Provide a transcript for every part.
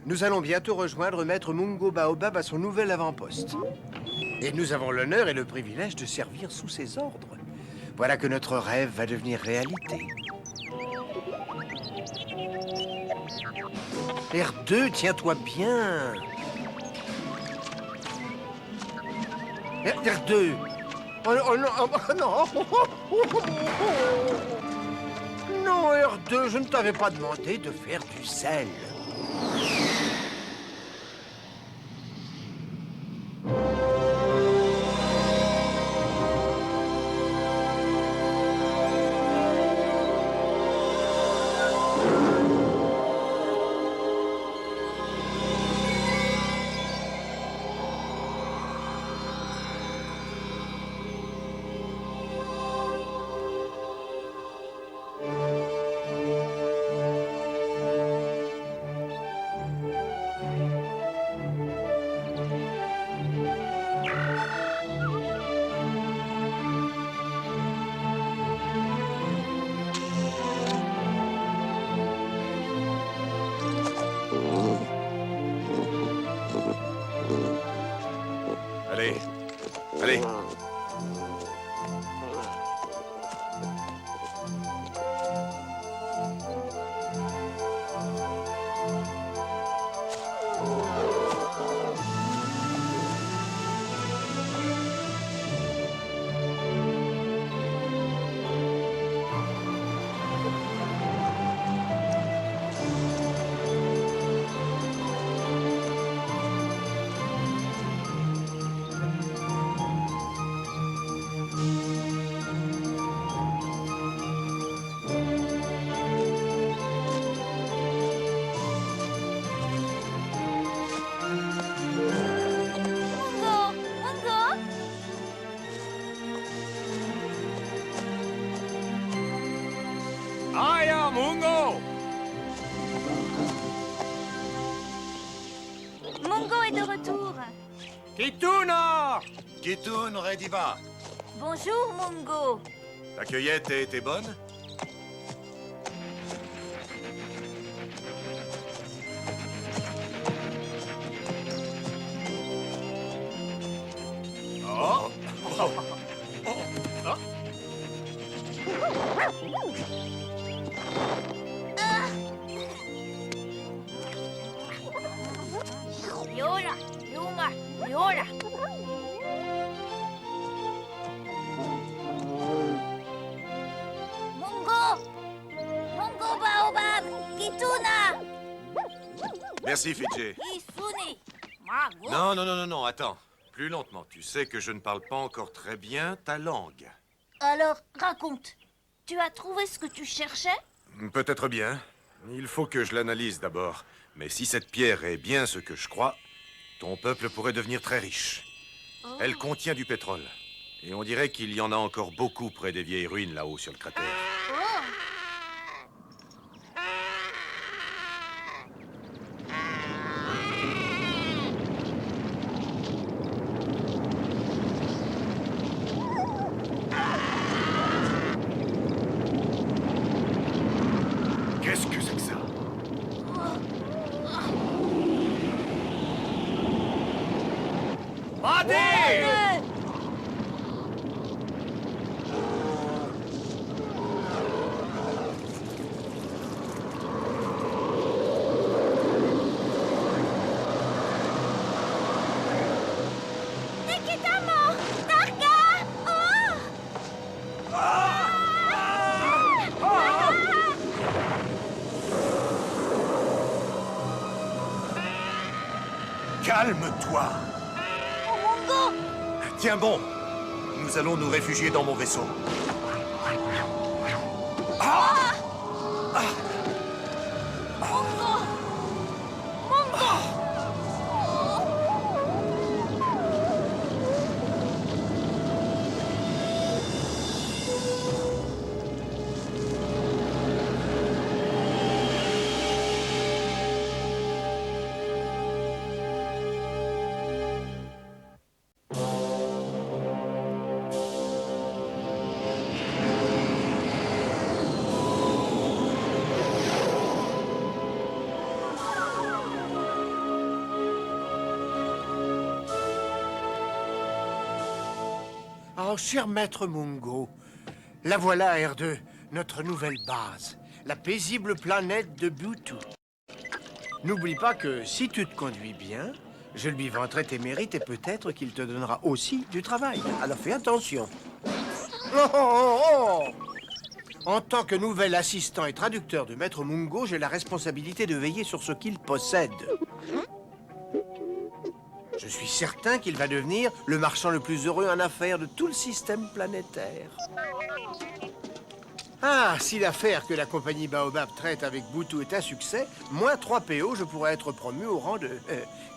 Nous allons bientôt rejoindre Maître Mungo Baobab à son nouvel avant-poste. Et nous avons l'honneur et le privilège de servir sous ses ordres. Voilà que notre rêve va devenir réalité. R2, tiens-toi bien. R2. Oh non, oh non. Non, R2, je ne t'avais pas demandé de faire du sel. Allez, allez. Aya, Mungo! Mungo est de retour. Kituna! Kitoun, Rediva. Bonjour, Mungo. La cueillette a été bonne? Oh! Yora, Yuma, Yora. Mungo! Mungo Baobab! Kituna! Merci, Fidji. Isuni! Mago! Non, attends. Plus lentement. Tu sais que je ne parle pas encore très bien ta langue. Alors, raconte. Tu as trouvé ce que tu cherchais? Peut-être bien. Il faut que je l'analyse d'abord. Mais si cette pierre est bien ce que je crois, ton peuple pourrait devenir très riche. Oh. Elle contient du pétrole. Et on dirait qu'il y en a encore beaucoup près des vieilles ruines là-haut sur le cratère. Oh. Qu'est-ce que c'est que ça? Allez! Nekitamo! Tarka! Oh! Calme-toi. Mungo! Tiens bon. Nous allons nous réfugier dans mon vaisseau. Mungo! Mungo! Oh, cher maître Mungo, la voilà, R2, notre nouvelle base, la paisible planète de Butu. N'oublie pas que si tu te conduis bien, je lui vanterai tes mérites et peut-être qu'il te donnera aussi du travail. Alors fais attention. Oh, oh, oh. En tant que nouvel assistant et traducteur de maître Mungo, j'ai la responsabilité de veiller sur ce qu'il possède. Je suis certain qu'il va devenir le marchand le plus heureux en affaires de tout le système planétaire. Ah, si l'affaire que la compagnie Baobab traite avec Butu est un succès, moins 3 PO, je pourrais être promu au rang de...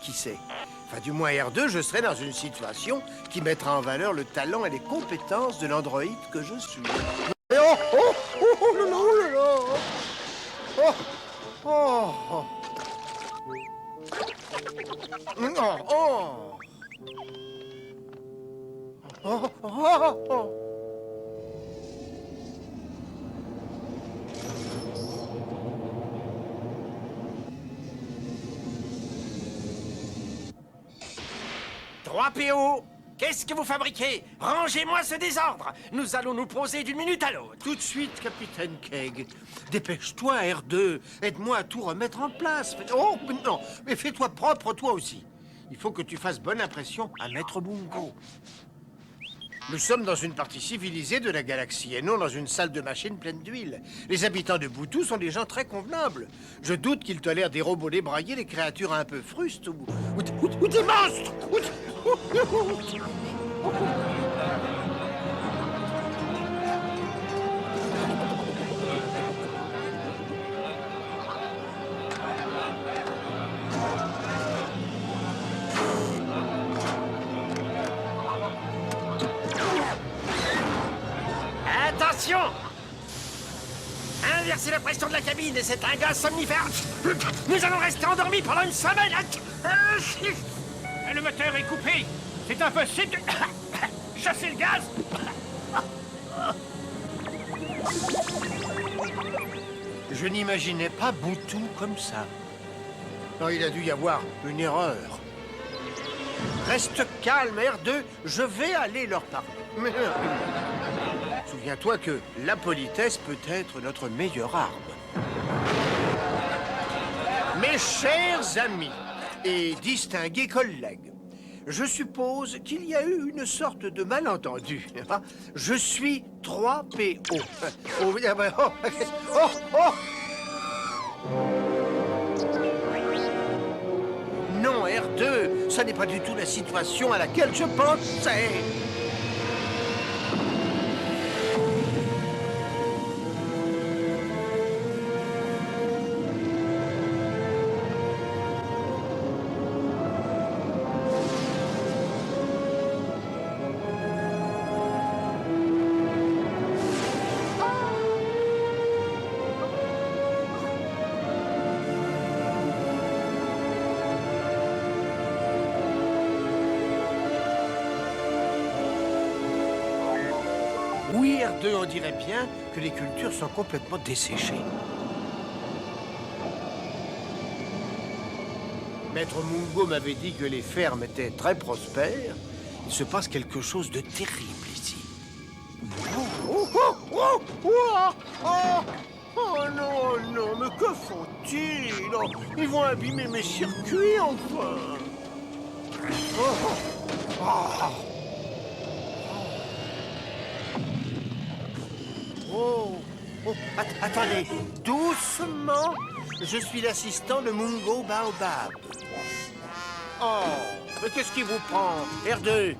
qui sait? Enfin, du moins R2, je serai dans une situation qui mettra en valeur le talent et les compétences de l'androïde que je suis. Oh, oh, oh, oh, là là, oh, là là. Oh, oh, oh. Oh, oh. Oh, oh, oh. Trois PO. Qu'est-ce que vous fabriquez? Rangez-moi ce désordre. Nous allons nous poser d'une minute à l'autre. Tout de suite, capitaine Keg. Dépêche-toi, R2. Aide-moi à tout remettre en place. Oh, non, mais fais-toi propre, toi aussi. Il faut que tu fasses bonne impression à Maître Mungo. Nous sommes dans une partie civilisée de la galaxie et non dans une salle de machines pleine d'huile. Les habitants de Butu sont des gens très convenables. Je doute qu'ils tolèrent des robots débraillés, des créatures un peu frustes ou des monstres. Attention! Inversez la pression de la cabine et c'est un gaz somnifère. Nous allons rester endormis pendant une semaine. Le moteur est coupé. C'est impossible de chasser le gaz. Je n'imaginais pas Butu comme ça. Non, il a dû y avoir une erreur. Reste calme, R2, je vais aller leur parler. Souviens-toi que la politesse peut être notre meilleure arme. Mes chers amis et distingués collègues, je suppose qu'il y a eu une sorte de malentendu. Je suis 3PO. Oh, oh, oh. Non, R2, ça n'est pas du tout la situation à laquelle je pensais. Oui, R2, on dirait bien que les cultures sont complètement desséchées. Maître Mungo m'avait dit que les fermes étaient très prospères. Il se passe quelque chose de terrible ici. Oh, oh, oh, oh, oh, oh non, oh non, mais que font-ils? Oh, ils vont abîmer mes circuits, enfin. Oh, oh, oh. Oh, oh, attendez, doucement. Je suis l'assistant de Mungo Baobab. Oh, mais qu'est-ce qui vous prend, R2?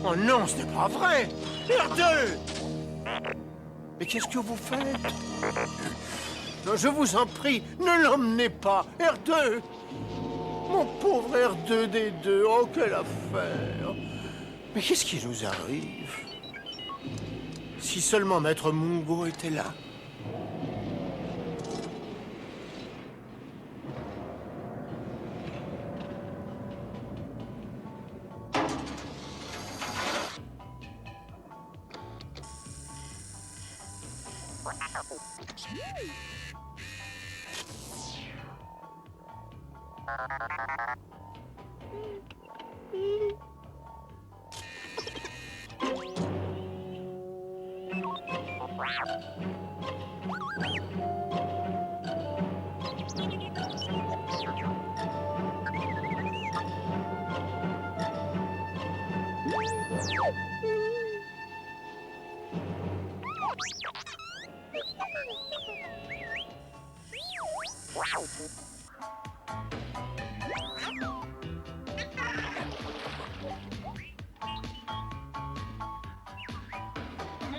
Oh non, ce n'est pas vrai! R2! Mais qu'est-ce que vous faites? Non, je vous en prie, ne l'emmenez pas! R2! Mon pauvre R2D2, oh, quelle affaire! Mais qu'est-ce qui nous arrive? Si seulement Maître Mungo était là.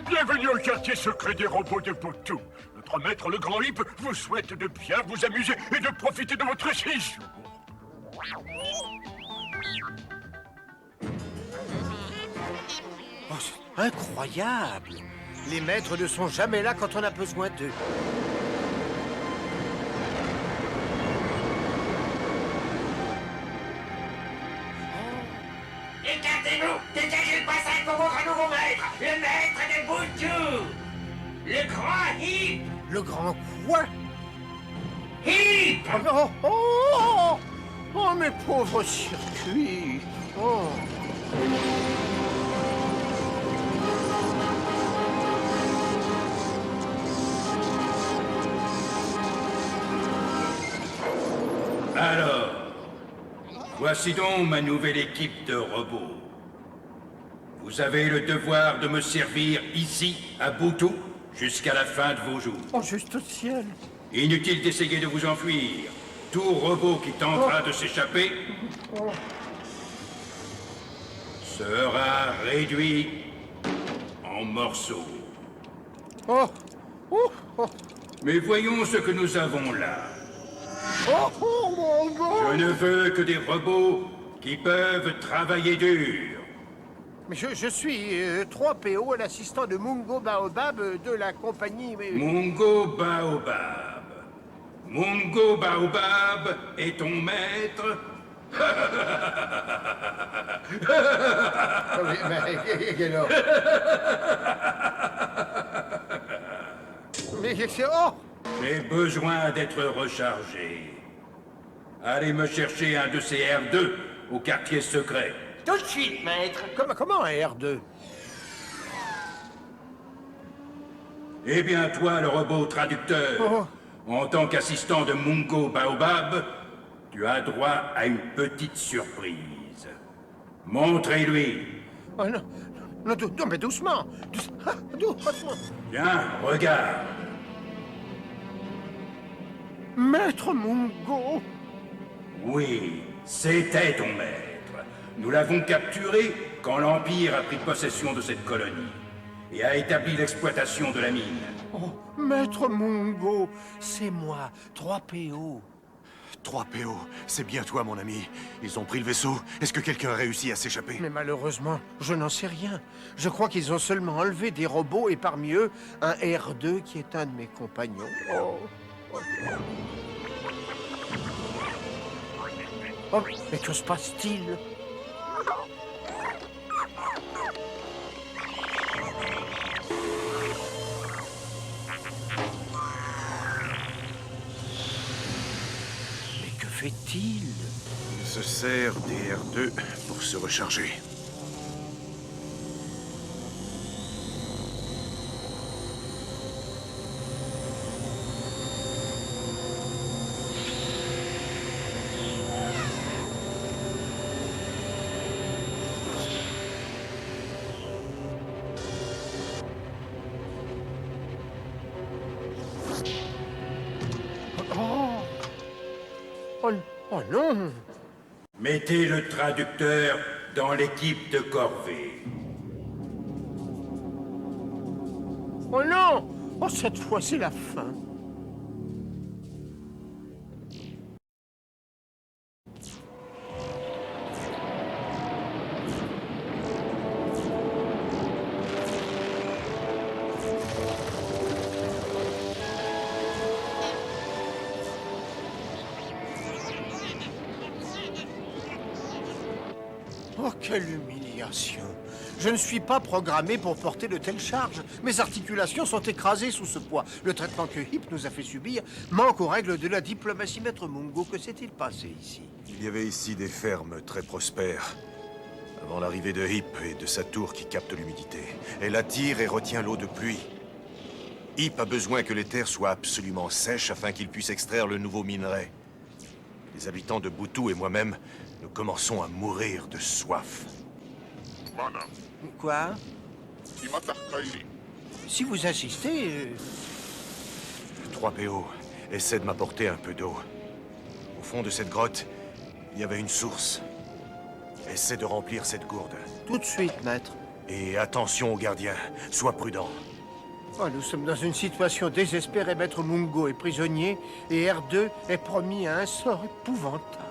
Bienvenue au quartier secret des robots de Boutou. Notre maître, le grand Hip, vous souhaite de bien vous amuser et de profiter de votre séjour. Oh, c'est incroyable! Les maîtres ne sont jamais là quand on a besoin d'eux. Écartez-vous! Dégagez le passage pour votre nouveau maître! Le maître de Boutou! Le grand Hip! Le grand quoi? Hip! Oh, oh, oh, oh, mes pauvres circuits! Oh. Alors, voici donc ma nouvelle équipe de robots. Vous avez le devoir de me servir ici, à Boutou, jusqu'à la fin de vos jours. Oh, juste ciel! Inutile d'essayer de vous enfuir. Tout robot qui tentera de s'échapper sera réduit en morceaux. Oh! Oh! Oh! Mais voyons ce que nous avons là. Oh! Oh mon Je Dieu! ne veux que des robots qui peuvent travailler dur. Mais je suis 3PO, l'assistant de Mungo Baobab de la compagnie... Mungo Baobab. Mungo Baobab est ton maître. Ah oui, mais alors? Mais c'est... Oh! J'ai besoin d'être rechargé. Allez me chercher un de ces R2 au quartier secret. Tout de suite, maître! Comment un R2? Eh bien, toi, le robot traducteur, en tant qu'assistant de Mungo Baobab, tu as droit à une petite surprise. Montrez-lui. Oh non, non, non, mais doucement! Doucement! Viens, regarde. Maître Mungo! Oui, c'était ton maître. Nous l'avons capturé quand l'Empire a pris possession de cette colonie et a établi l'exploitation de la mine. Oh, Maître Mungo, c'est moi, 3PO. 3PO, c'est bien toi, mon ami. Ils ont pris le vaisseau. Est-ce que quelqu'un a réussi à s'échapper? Mais malheureusement, je n'en sais rien. Je crois qu'ils ont seulement enlevé des robots et parmi eux, un R2 qui est un de mes compagnons. Oh, oh mais que se passe-t-il? Mais que fait-il? Il se sert des R2 pour se recharger. Oh, oh non! Mettez le traducteur dans l'équipe de corvée. Oh non! Oh, cette fois, c'est la fin. Oh, quelle humiliation! Révélation. Je ne suis pas programmé pour porter de telles charges. Mes articulations sont écrasées sous ce poids. Le traitement que Hip nous a fait subir manque aux règles de la diplomatie, maître Mungo. Que s'est-il passé ici? Il y avait ici des fermes très prospères. Avant l'arrivée de Hip et de sa tour qui capte l'humidité. Elle attire et retient l'eau de pluie. Hip a besoin que les terres soient absolument sèches afin qu'il puisse extraire le nouveau minerai. Les habitants de Boutou et moi-même, nous commençons à mourir de soif. Mana, Quoi? Imatarkaili. Si vous insistez... 3PO, essaie de m'apporter un peu d'eau. Au fond de cette grotte, il y avait une source. Essaie de remplir cette gourde. Tout de suite, maître. Et attention aux gardiens, sois prudent. Oh, nous sommes dans une situation désespérée. Maître Mungo est prisonnier et R2 est promis à un sort épouvantable.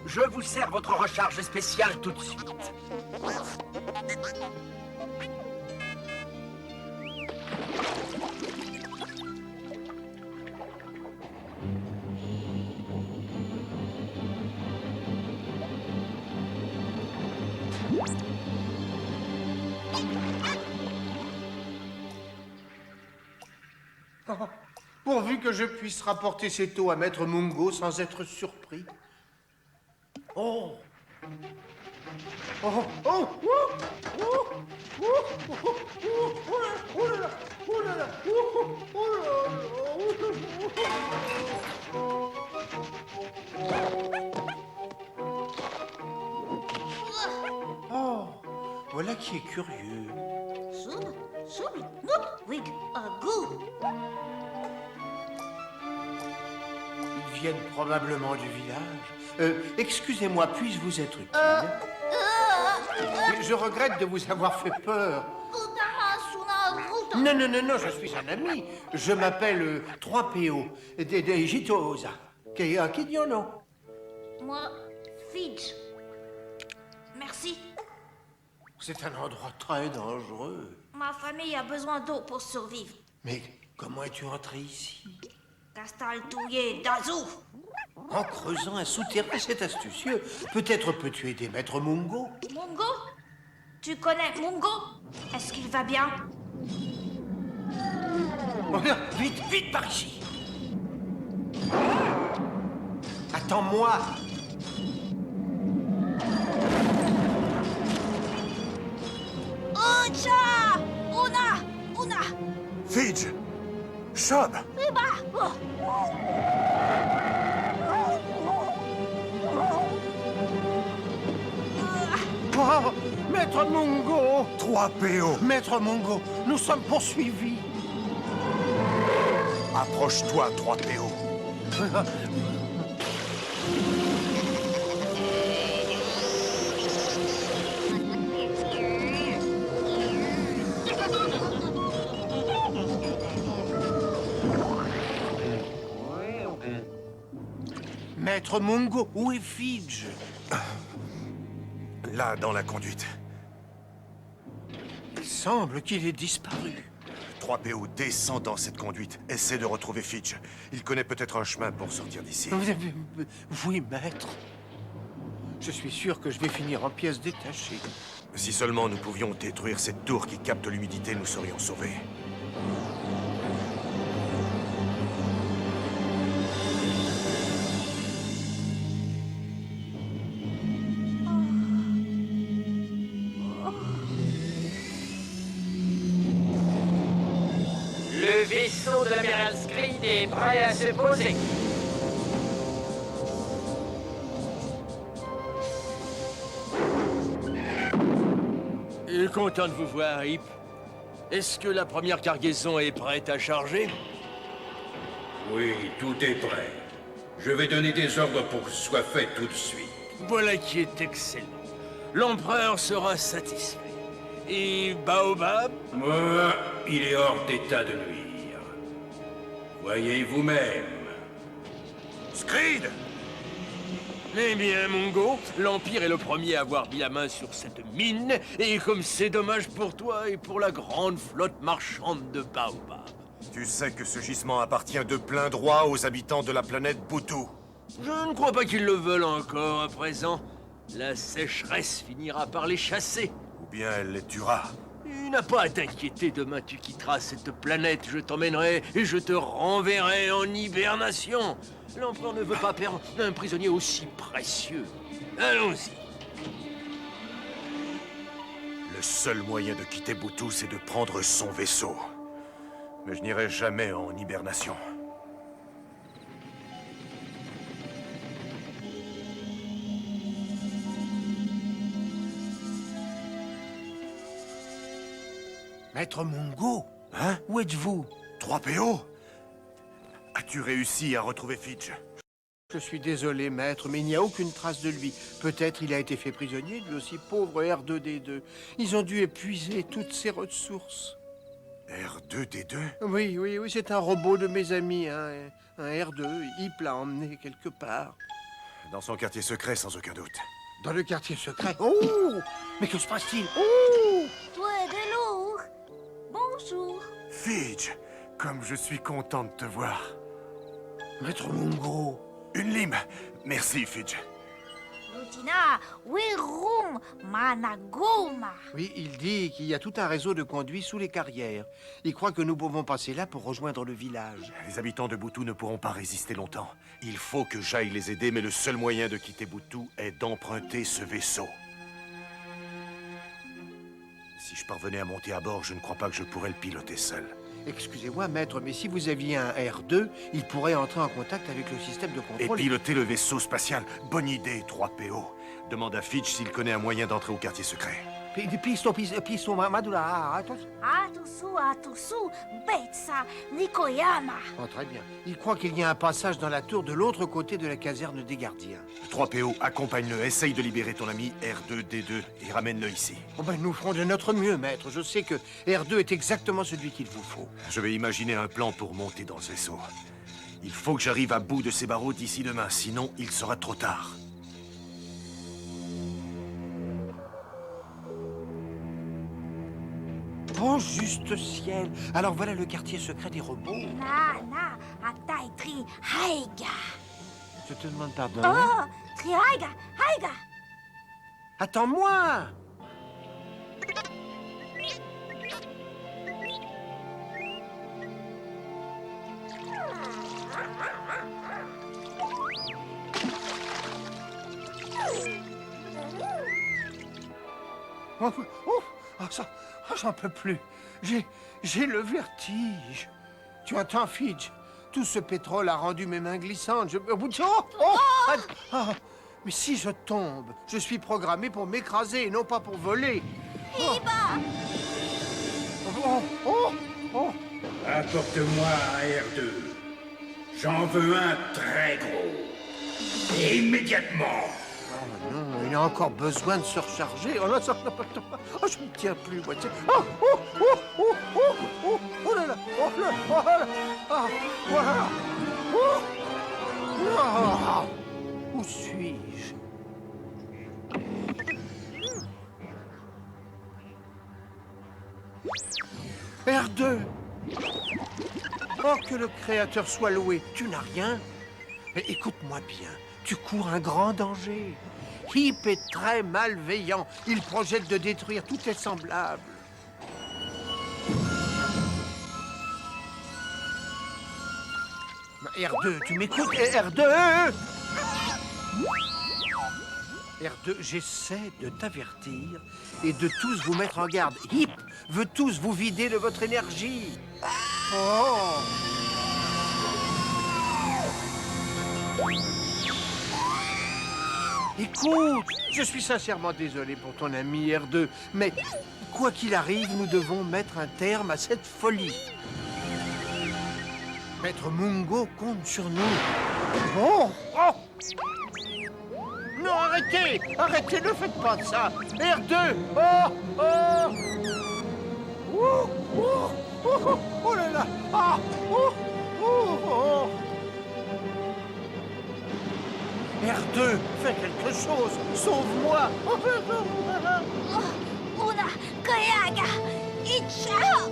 Je vous sers votre recharge spéciale tout de suite. Pourvu que je puisse rapporter cette eau à maître Mungo sans être surpris. Oh! Oh! Oh! Oh! Oh! Oh! Oh! Oh là là! Oh là là! Oh là là! Oh! Voilà qui est curieux. Soum, soum, noup, wig, gou. Ils viennent probablement du village. Excusez-moi, puis-je vous être utile? Je regrette de vous avoir fait peur. Non, non, non, non, je suis un ami. Je m'appelle 3PO, de Jitoza. Qui dit non? Moi, Fidge. Merci. C'est un endroit très dangereux. Ma famille a besoin d'eau pour survivre. Mais comment es-tu entré ici? Castal touillé d'Azou. En creusant un souterrain, c'est astucieux. Peut-être peux-tu aider maître Mungo? Mungo? Tu connais Mungo? Est-ce qu'il va bien? Oh, vite, vite par ici. Attends-moi. Ucha! Una! Fidge! Shob! Iba! Oh. Oh, maître Mungo! 3PO! Maître Mungo, nous sommes poursuivis. Approche-toi, 3PO! Maître Mungo, où est Fidge? Là, dans la conduite. Il semble qu'il ait disparu. 3PO, descends dans cette conduite. Essaie de retrouver Fidge. Il connaît peut-être un chemin pour sortir d'ici. Oui, maître. Je suis sûr que je vais finir en pièces détachées. Si seulement nous pouvions détruire cette tour qui capte l'humidité, nous serions sauvés. Le vaisseau de l'amiral Screed est prêt à se poser. content de vous voir, Hip. Est-ce que la première cargaison est prête à charger? Oui, tout est prêt. Je vais donner des ordres pour que ce soit fait tout de suite. Voilà qui est excellent. L'empereur sera satisfait. Et Baobab? Moi, il est hors d'état de nuire. Voyez vous-même. Screed! Eh bien, Mungo, l'Empire est le premier à avoir mis la main sur cette mine, et comme c'est dommage pour toi et pour la grande flotte marchande de Baobab. Tu sais que ce gisement appartient de plein droit aux habitants de la planète Boutou. Je ne crois pas qu'ils le veulent encore à présent. La sécheresse finira par les chasser. Ou bien elle les tuera. Tu n'as pas à t'inquiéter, demain tu quitteras cette planète, je t'emmènerai et je te renverrai en hibernation. L'empereur ne veut pas perdre un prisonnier aussi précieux. Allons-y. Le seul moyen de quitter Boutou, c'est de prendre son vaisseau. Mais je n'irai jamais en hibernation. Maître Mungo, Hein? où êtes-vous? 3PO? As-tu réussi à retrouver Fitch? Je suis désolé, maître, mais il n'y a aucune trace de lui. Peut-être il a été fait prisonnier, lui aussi, pauvre R2-D2. Ils ont dû épuiser toutes ses ressources. R2-D2? Oui, c'est un robot de mes amis, hein, un R2. Hip l'a emmené quelque part. Dans son quartier secret, sans aucun doute. Dans le quartier secret. Oh! Mais que se passe-t-il? Oh! Toi de lourd. Bonjour. Fitch, comme je suis content de te voir. Maître Mungo. Une lime. Merci, Fitch. Rutina, Wirum, Managoma. Oui, il dit qu'il y a tout un réseau de conduits sous les carrières. Il croit que nous pouvons passer là pour rejoindre le village. Les habitants de Boutou ne pourront pas résister longtemps. Il faut que j'aille les aider, mais le seul moyen de quitter Boutou est d'emprunter ce vaisseau. Si je parvenais à monter à bord, je ne crois pas que je pourrais le piloter seul. Excusez-moi, maître, mais si vous aviez un R2, il pourrait entrer en contact avec le système de Et contrôle. piloter le vaisseau spatial. Bonne idée, 3PO. Demande à Fitch s'il connaît un moyen d'entrer au quartier secret. Pisto, Madula, attention. Atusu, Betsa, Nikoyama. Oh, très bien. Il croit qu'il y a un passage dans la tour de l'autre côté de la caserne des gardiens. 3PO, accompagne-le, essaye de libérer ton ami R2-D2 et ramène-le ici. Oh ben, nous ferons de notre mieux, maître. Je sais que R2 est exactement celui qu'il vous faut. Je vais imaginer un plan pour monter dans ce vaisseau. Il faut que j'arrive à bout de ces barreaux d'ici demain, sinon il sera trop tard. Oh, juste ciel. Alors voilà le quartier secret des robots. Na, Ataitri, Haiga. Je te demande pardon. Oh, Triaiga, Haiga. Attends-moi. J'en peux plus. J'ai le vertige. Tu entends, Fitch? Tout ce pétrole a rendu mes mains glissantes. Mais si je tombe, je suis programmé pour m'écraser et non pas pour voler. Apporte-moi un R2. J'en veux un très gros. Et immédiatement. Oh non, il a encore besoin de se recharger. Oh, non, je ne tiens plus, moi. Oh là là, voilà. Où suis-je? R2. Oh, que le Créateur soit loué. Tu n'as rien? Mais écoute-moi bien. Tu cours un grand danger. Hip est très malveillant. Il projette de détruire tous tes semblables. R2, tu m'écoutes? R2! R2, j'essaie de t'avertir et de tous vous mettre en garde. Hip veut tous vous vider de votre énergie. Oh! Écoute, je suis sincèrement désolé pour ton ami R2, mais Quoi qu'il arrive, nous devons mettre un terme à cette folie. Maître Mungo compte sur nous. Bon. Oh. Non, arrêtez! Arrêtez, ne faites pas ça! R2! Oh! Oh! Oh! Oh! Oh! Oh là là! Ah! Oh! Oh! Oh! R2, fais quelque chose! Sauve-moi! Oh, Una, Koyaga, Ichao!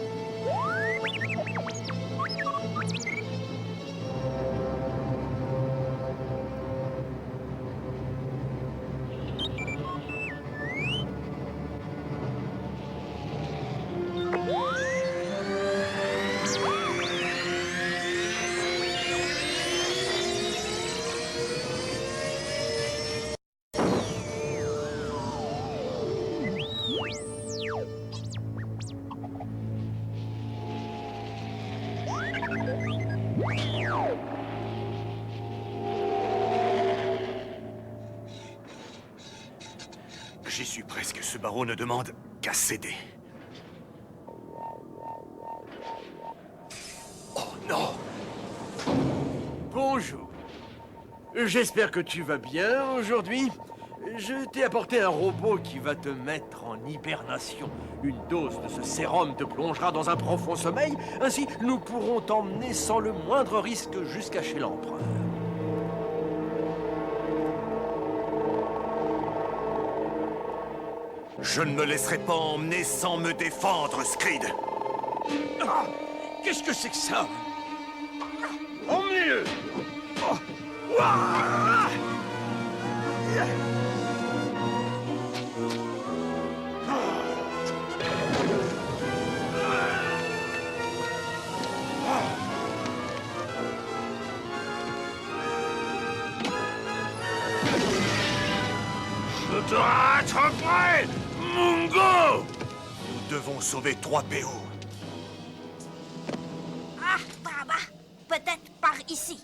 J'y suis presque. Ce barreau ne demande qu'à céder. Oh non! Bonjour. J'espère que tu vas bien aujourd'hui. Je t'ai apporté un robot qui va te mettre en hibernation. Une dose de ce sérum te plongera dans un profond sommeil. Ainsi, nous pourrons t'emmener sans le moindre risque jusqu'à chez l'empereur. Je ne me laisserai pas emmener sans me défendre, Screed. Ah, qu'est-ce que c'est que ça? Emmenez-le! Oh. Ouah. Je te rattraperai, Mungo! Nous devons sauver 3 PO. Ah, Baba, peut-être par ici.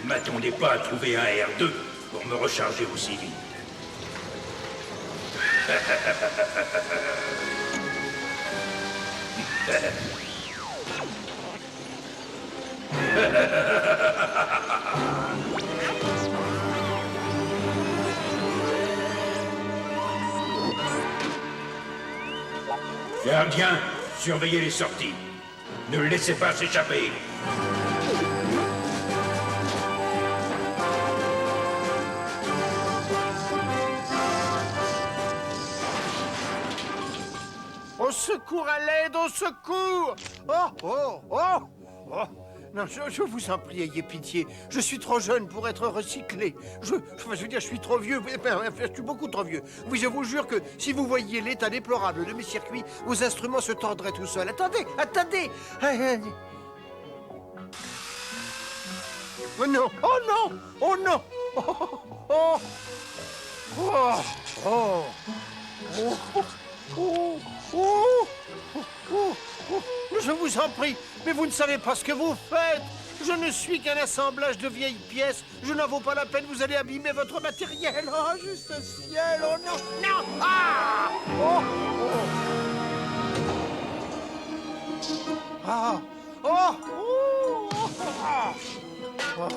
Ne m'attendez pas à trouver un R2 pour me recharger aussi vite. Gardien, surveillez les sorties. Ne le laissez pas s'échapper. Au secours, à l'aide, au secours! Oh, oh, oh! Oh! Non, je vous en prie, ayez pitié. Je suis trop jeune pour être recyclé. Je veux dire, je suis trop vieux. Je suis beaucoup trop vieux. Oui, je vous jure que si vous voyiez l'état déplorable de mes circuits, vos instruments se tordraient tout seuls. Attendez, attendez! Oh non! Oh non! Oh non! Oh! Oh! Oh! Oh! Oh! Oh, oh, oh, oh, je vous en prie, mais vous ne savez pas ce que vous faites. Je ne suis qu'un assemblage de vieilles pièces. Je n'en vaux pas la peine, vous allez abîmer votre matériel. Oh, juste ciel, oh non, non, ah, oh, oh. Ah, oh, oh, ah. Oh,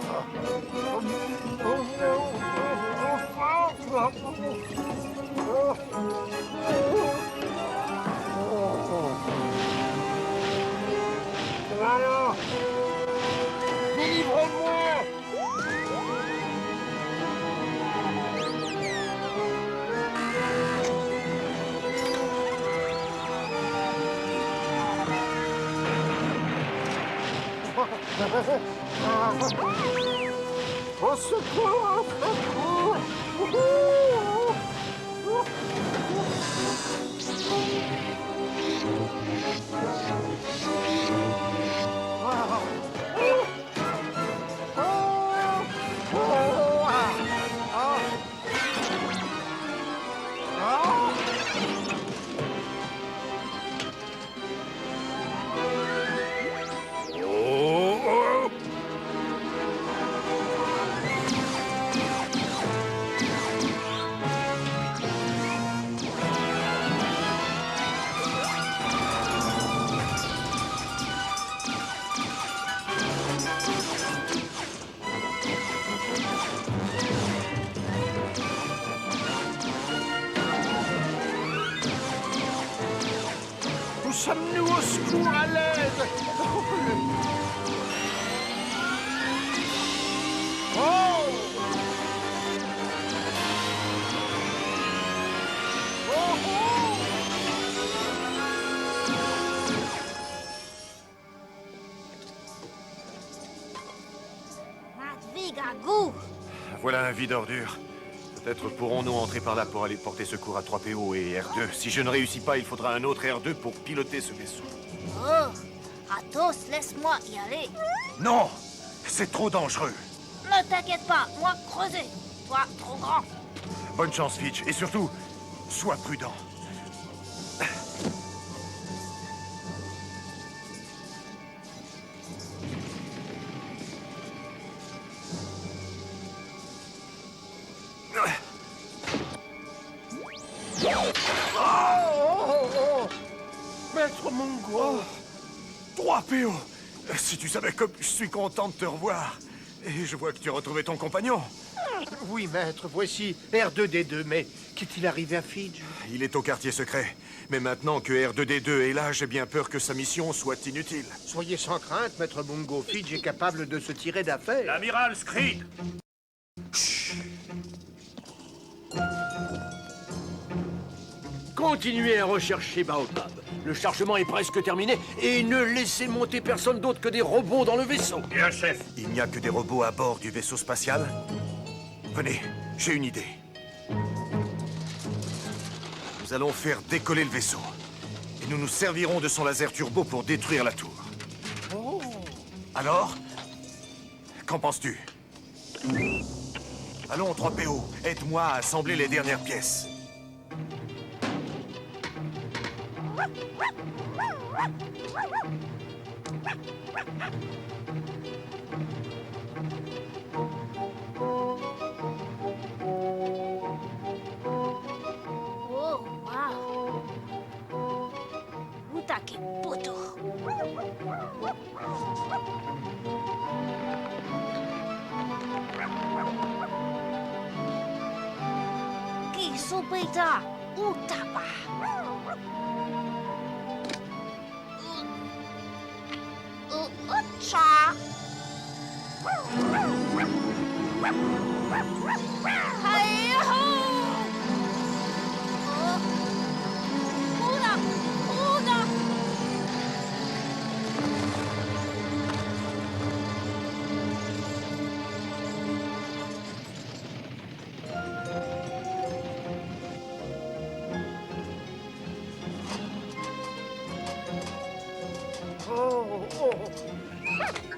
alors, délivrez-moi! Au secours, au secours. Où sommes-nous? Au secours, à l'aide! Oh! Madvigagou. Voilà un vide ordure. Peut-être pourrons-nous entrer par là pour aller porter secours à 3PO et R2. Si je ne réussis pas, il faudra un autre R2 pour piloter ce vaisseau. Oh, Athos, laisse-moi y aller. Non! C'est trop dangereux. Ne t'inquiète pas, moi creuser. Toi, trop grand. Bonne chance, Fitch. Et surtout, sois prudent. Maître Mungo! 3PO! Si tu savais comme je suis content de te revoir. Et je vois que tu as retrouvé ton compagnon. Oui, maître, voici R2D2, mais qu'est-il arrivé à Fidge? Il est au quartier secret. Mais maintenant que R2D2 est là, j'ai bien peur que sa mission soit inutile. Soyez sans crainte, maître Mungo. Fidge est capable de se tirer d'affaire. L'amiral Screed! Continuez à rechercher Baobab. Le chargement est presque terminé et ne laissez monter personne d'autre que des robots dans le vaisseau. Bien, chef. Il n'y a que des robots à bord du vaisseau spatial? Venez, j'ai une idée. Nous allons faire décoller le vaisseau. Et nous nous servirons de son laser turbo pour détruire la tour. Oh. Alors? Qu'en penses-tu? Allons, 3PO, aide-moi à assembler les dernières pièces. Oh, wow. Puta que puto. Que sopita. Utapa. Cha. Hi-ho! Una! Una! Oh, oh.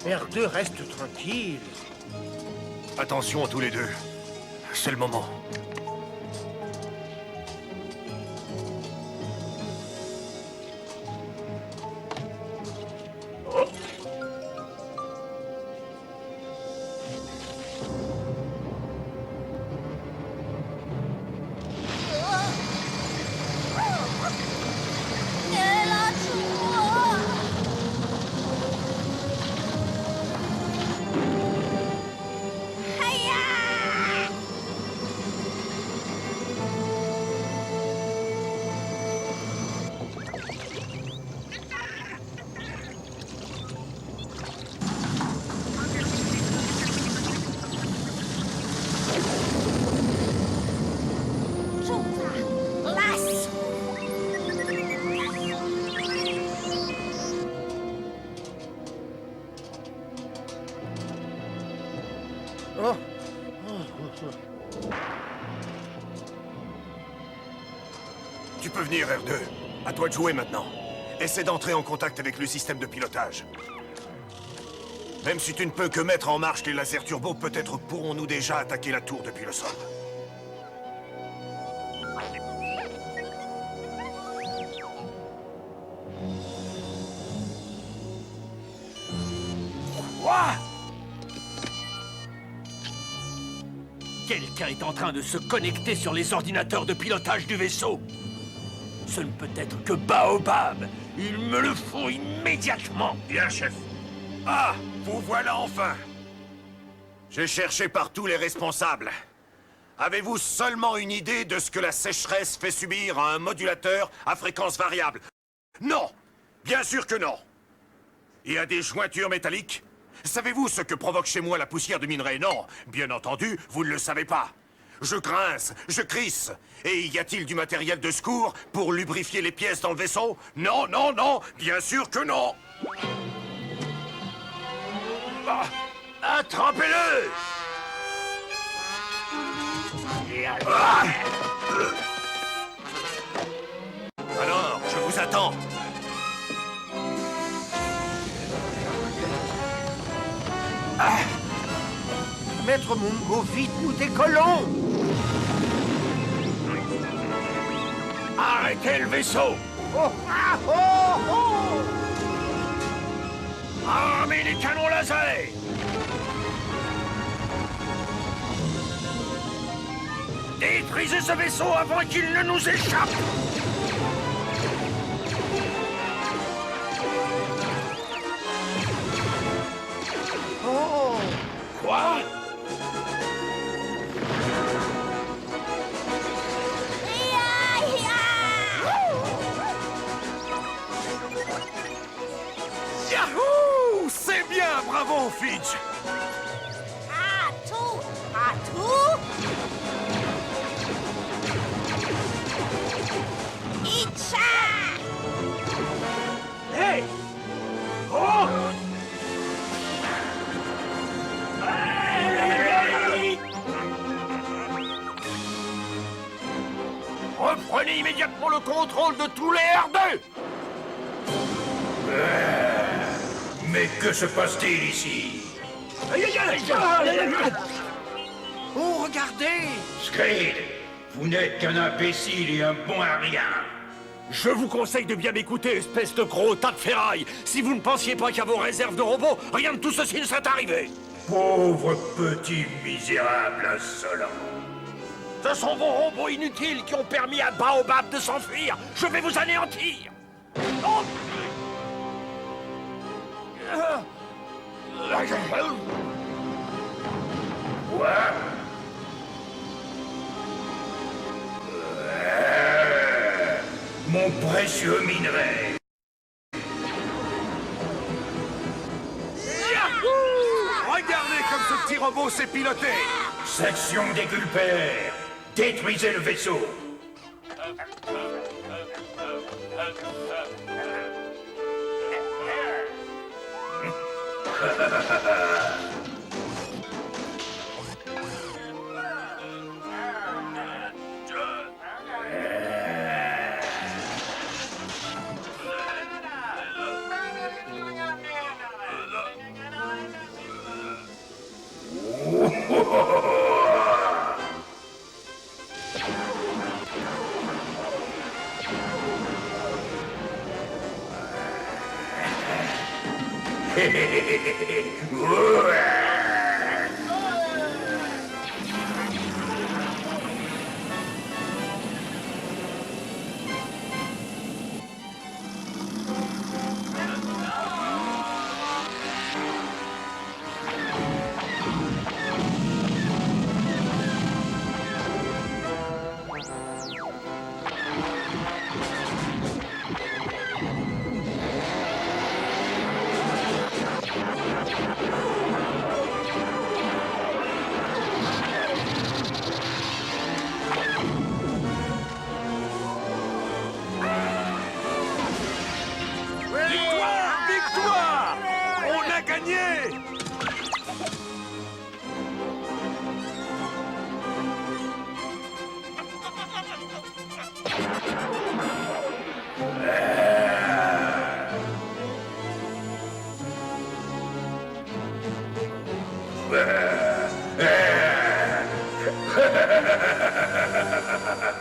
R2 reste tranquille. Attention tous les deux. C'est le moment. Tu peux venir, R2. À toi de jouer maintenant. Essaie d'entrer en contact avec le système de pilotage. Même si tu ne peux que mettre en marche les lasers turbo, peut-être pourrons-nous déjà attaquer la tour depuis le sol. Quoi? Quelqu'un est en train de se connecter sur les ordinateurs de pilotage du vaisseau. Ce ne peut être que Baobab. Il me le faut immédiatement. Bien, chef. Ah, vous voilà enfin. J'ai cherché partout les responsables. Avez-vous seulement une idée de ce que la sécheresse fait subir à un modulateur à fréquence variable? Non! Bien sûr que non! Il y a des jointures métalliques? Savez-vous ce que provoque chez moi la poussière de minerai? Non, bien entendu, vous ne le savez pas. Je grince, je crisse. Et y a-t-il du matériel de secours pour lubrifier les pièces dans le vaisseau? Non, non, non, bien sûr que non! Ah, attrapez-le! Ah! Alors, je vous attends. Maître Mungo, vite, nous décollons! Arrêtez le vaisseau! Oh, ah, oh, oh! Armez les canons laser! Détruisez ce vaisseau avant qu'il ne nous échappe! Oh! Quoi? Yahoo! C'est bien, bravo, Fitch! À tout! À tout! Itcha! Hey! Oh! Reprenez immédiatement le contrôle de tous les R2! Mais que se passe-t-il ici? Oh, regardez! Screed, vous n'êtes qu'un imbécile et un bon à rien. Je vous conseille de bien m'écouter, espèce de gros tas de ferraille. Si vous ne pensiez pas qu'à vos réserves de robots, rien de tout ceci ne serait arrivé. Pauvre petit misérable insolent. Ce sont vos robots inutiles qui ont permis à Baobab de s'enfuir. Je vais vous anéantir. Oh. Quoi? Mon précieux minerai. Regardez comme ce petit robot s'est piloté! Section des Gulpères, détruisez le vaisseau.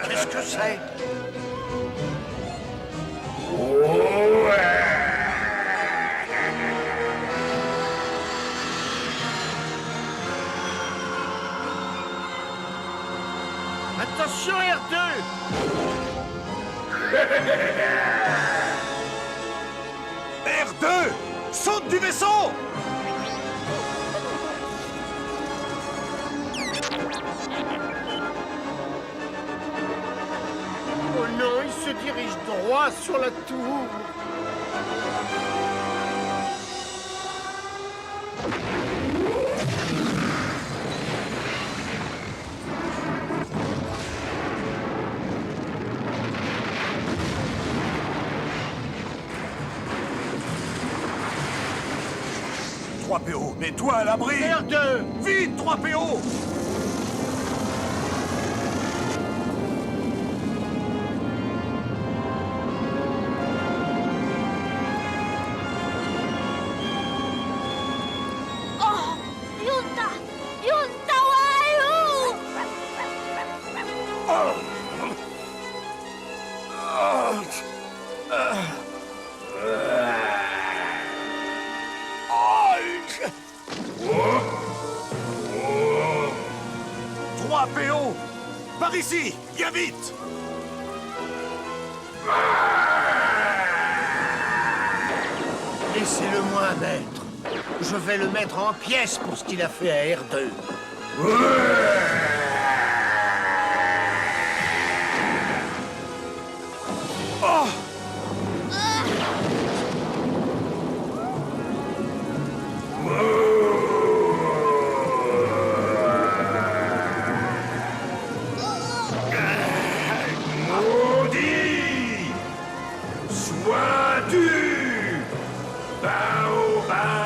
Qu'est-ce que c'est? Attention, R2! R2! Saute du vaisseau! Oh non, il se dirige droit sur la tour. PO, mets-toi à l'abri! R2! Vite, 3 PO! Oh, Yunta! Yunta Wayu! PO! Par ici! Viens vite! Laissez-le-moi, maître. Je vais le mettre en pièces pour ce qu'il a fait à R2. Maudit sois-tu, Baobab!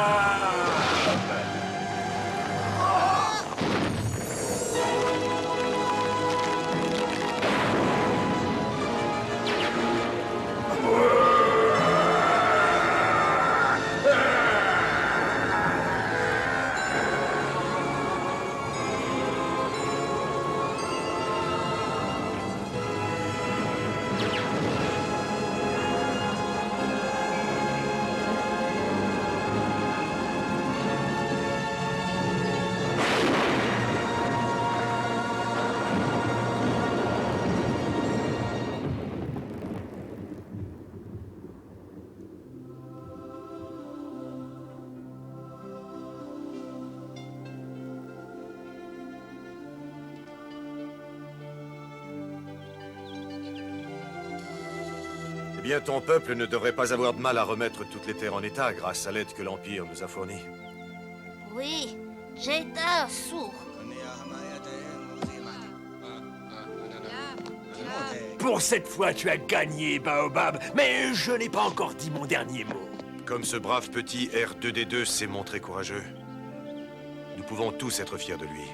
Eh bien, ton peuple ne devrait pas avoir de mal à remettre toutes les terres en état grâce à l'aide que l'Empire nous a fournie. Oui, j'étais sourd. Pour cette fois, tu as gagné, Baobab, mais je n'ai pas encore dit mon dernier mot. Comme ce brave petit R2D2 s'est montré courageux, nous pouvons tous être fiers de lui.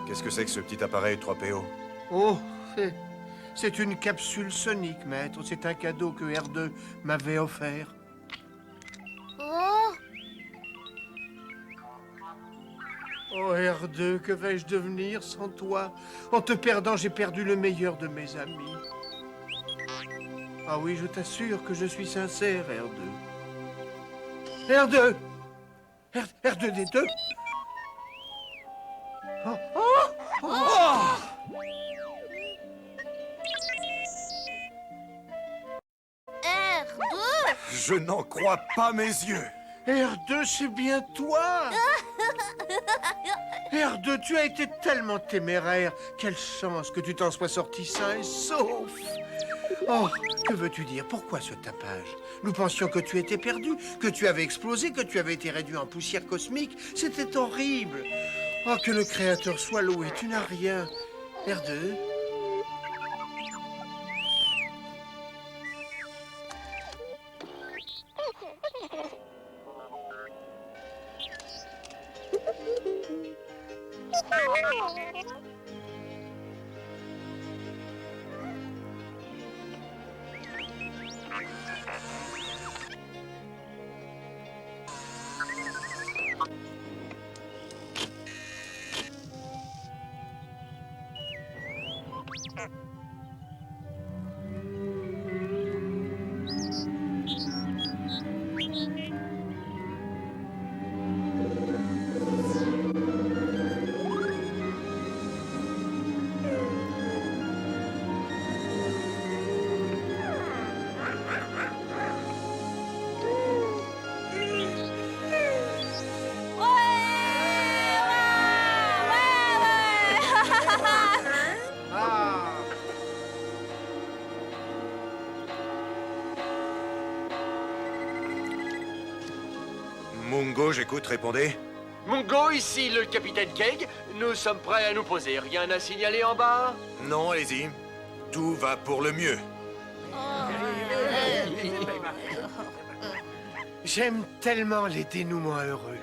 Qu'est-ce que c'est que ce petit appareil 3PO? Oh, c'est une capsule sonique, maître. C'est un cadeau que R2 m'avait offert. Oh, Oh, R2, que vais-je devenir sans toi? En te perdant, j'ai perdu le meilleur de mes amis. Ah oui, je t'assure que je suis sincère, R2. R2! R2D2? Oh, oh, oh! R2! Je n'en crois pas mes yeux! R2, c'est bien toi! R2, tu as été tellement téméraire. Quelle chance que tu t'en sois sorti sain et sauf. Oh, que veux-tu dire? Pourquoi ce tapage? Nous pensions que tu étais perdu, que tu avais explosé, que tu avais été réduit en poussière cosmique. C'était horrible. Oh, que le Créateur soit loué, tu n'as rien. R2? Mungo, j'écoute, répondez. Mungo, ici le capitaine Keg. Nous sommes prêts à nous poser. Rien à signaler en bas? Non, allez-y. Tout va pour le mieux. J'aime tellement les dénouements heureux.